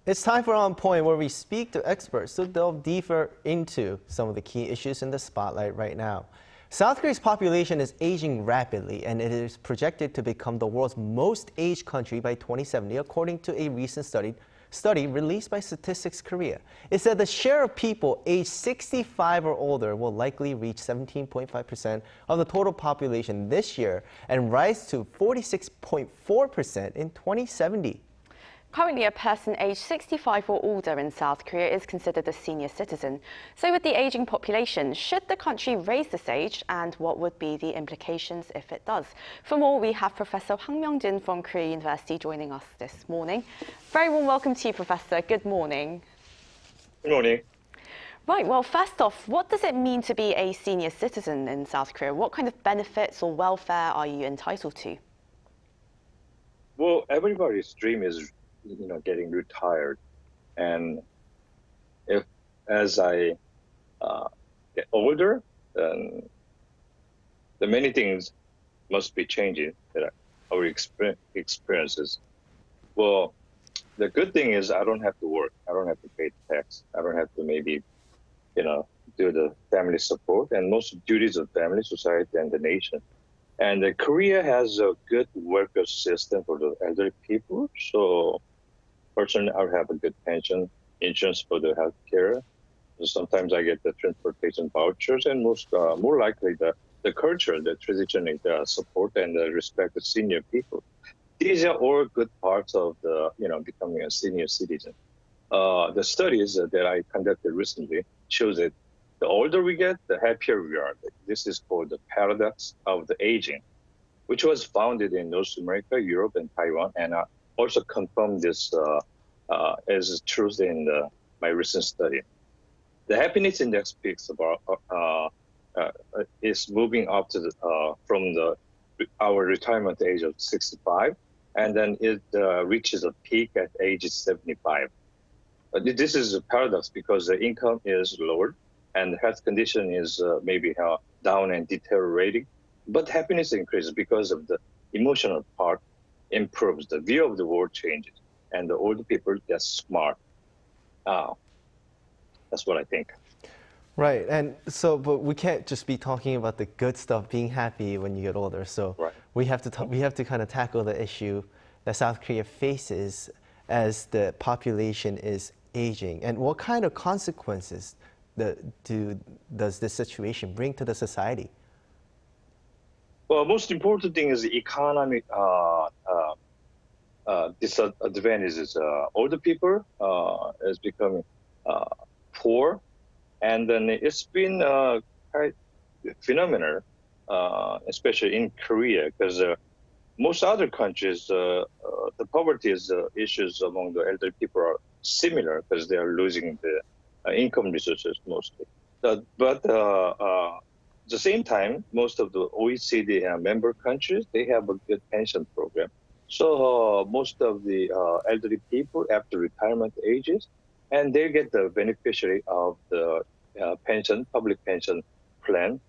It's time for On Point, where we speak to experts to delve deeper into some of the key issues in the spotlight right now. South Korea's population is aging rapidly, and it is projected to become the world's most aged country by 2070, according to a recent study released by Statistics Korea. It said the share of people aged 65 or older will likely reach 17.5% of the total population this year and rise to 46.4% in 2070. Currently, a person aged 65 or older in South Korea is considered a senior citizen. So with the aging population, should the country raise this age, and what would be the implications if it does? For more, we have Professor HWANG Myung-jin from Korea University joining us this morning. Very warm welcome to you, Professor. Good morning. Good morning. Right, well, first off, what does it mean to be a senior citizen in South Korea? What kind of benefits or welfare are you entitled to? Well, everybody's dream is getting retired. And as I get older, then the many things must be changing that our experiences. Well, the good thing is I don't have to work. I don't have to pay tax. I don't have to maybe, do the family support and most duties of family, society, and the nation. And Korea has a good welfare system for the elderly people. So personally, I have a good pension, insurance for the health care. Sometimes I get the transportation vouchers, and more likely the culture, the tradition, the support and the respect of senior people. These are all good parts of the becoming a senior citizen. The studies that I conducted recently shows that the older we get, the happier we are. This is called the paradox of the aging, which was founded in North America, Europe, and Taiwan, and also confirmed this as truth in my recent study. The happiness index speaks about is moving up to from our retirement age of 65, and then it reaches a peak at age 75. This is a paradox because the income is lowered and the health condition is maybe down and deteriorating, but happiness increases because of the emotional part improves, the view of the world changes, and the older people get smart. That's what I think. Right, and so, but we can't just be talking about the good stuff, being happy when you get older. So right. we have to kind of tackle the issue that South Korea faces as the population is aging, and what kind of consequences does this situation bring to the society? Well, most important thing is the economic disadvantages. Older people is becoming poor, and then it's been quite phenomenal, especially in Korea, because most other countries, the poverty issues among the elderly people are similar because they are losing the income resources mostly. But at the same time, most of the OECD member countries, they have a good pension program. So most of the elderly people after retirement ages, and they get the beneficiary of the pension, public pension plan,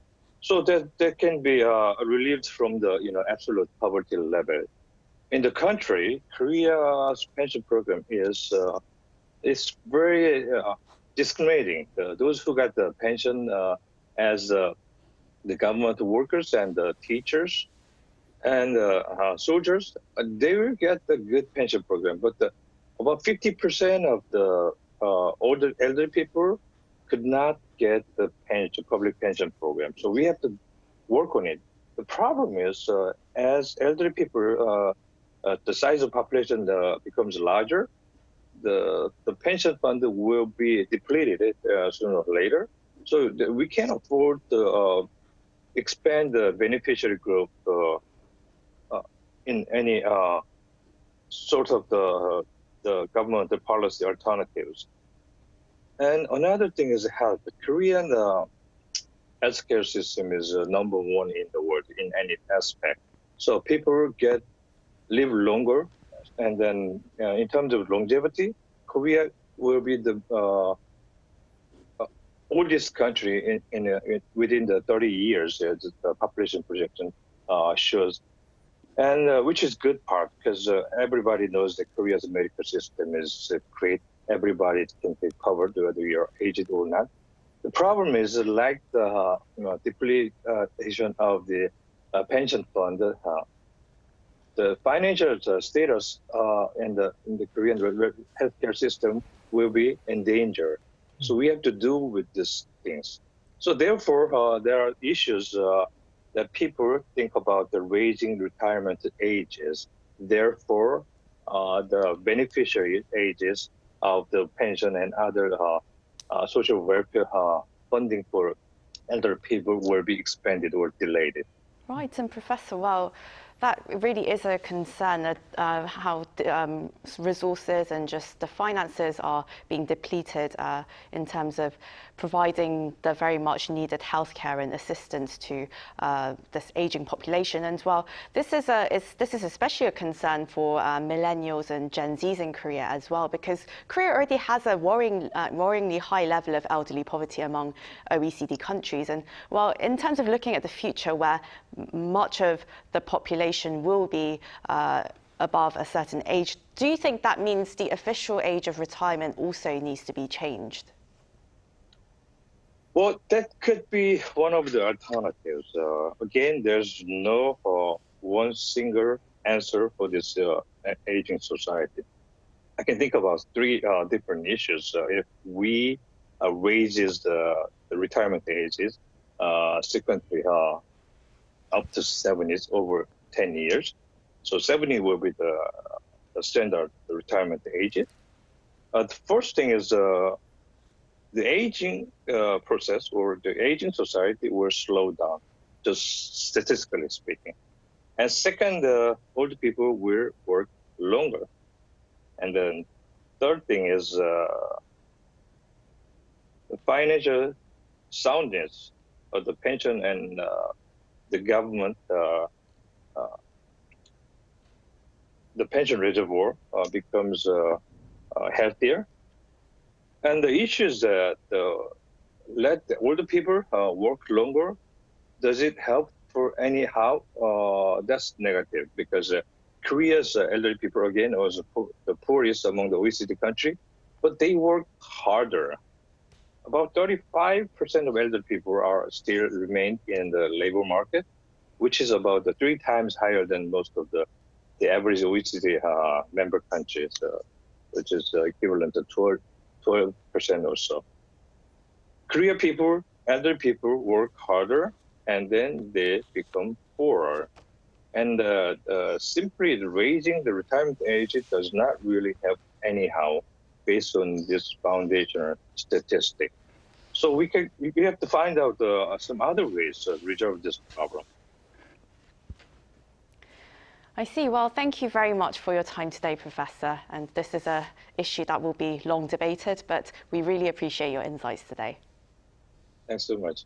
so that they can be relieved from the absolute poverty level. In the country, Korea's pension program is very discriminating. Those who got the pension as the government workers and the teachers and soldiers, they will get the good pension program. But about 50% of the older elderly people could not get the public pension program. So we have to work on it. The problem is, as elderly people, the size of population becomes larger, the pension fund will be depleted sooner or later. So we can't afford to expand the beneficiary group in any sort of the government policy alternatives. And another thing is health. The Korean healthcare system is number one in the world in any aspect. So people live longer, and then in terms of longevity, Korea will be the oldest country within the 30 years. The population projection shows, and which is good part because everybody knows that Korea's medical system is great everybody can be covered, whether you're aged or not. The problem is like the depletion of the pension fund. The financial status in the Korean healthcare system will be in danger. So we have to do with these things. So therefore, there are issues that people think about the raising retirement ages. Therefore, the beneficiary ages of the pension and other social welfare funding for elder people will be expanded or delayed. Right, and Professor, well, that really is a concern, how resources and just the finances are being depleted in terms of providing the very much needed healthcare and assistance to this aging population. And well, this is especially a concern for millennials and Gen Zs in Korea as well, because Korea already has a worryingly high level of elderly poverty among OECD countries. And well, in terms of looking at the future, where much of the population will be above a certain age, do you think that means the official age of retirement also needs to be changed? Well, that could be one of the alternatives. Again, there's no one single answer for this aging society. I can think about three different issues. If we raises the retirement ages sequentially up to 70 over 10 years. So 70 will be the standard retirement age. The first thing is the aging process or the aging society will slow down, just statistically speaking. And second, older people will work longer. And then third thing is the financial soundness of the pension and the government, the pension reservoir becomes healthier. And the issue is that let the older people work longer. Does it help for anyhow? That's negative, because Korea's elderly people, again, was the poorest among the OECD country, but they work harder. About 35% of elderly people are still remain in the labor market, which is about 3 times higher than most of the average OECD member countries, which is equivalent to 12% or so. Korean people, elderly people work harder, and then they become poorer. And simply raising the retirement age does not really help anyhow, based on this foundational statistic. So we have to find out some other ways to resolve this problem. I see. Well, thank you very much for your time today, Professor. And this is an issue that will be long debated, but we really appreciate your insights today. Thanks so much.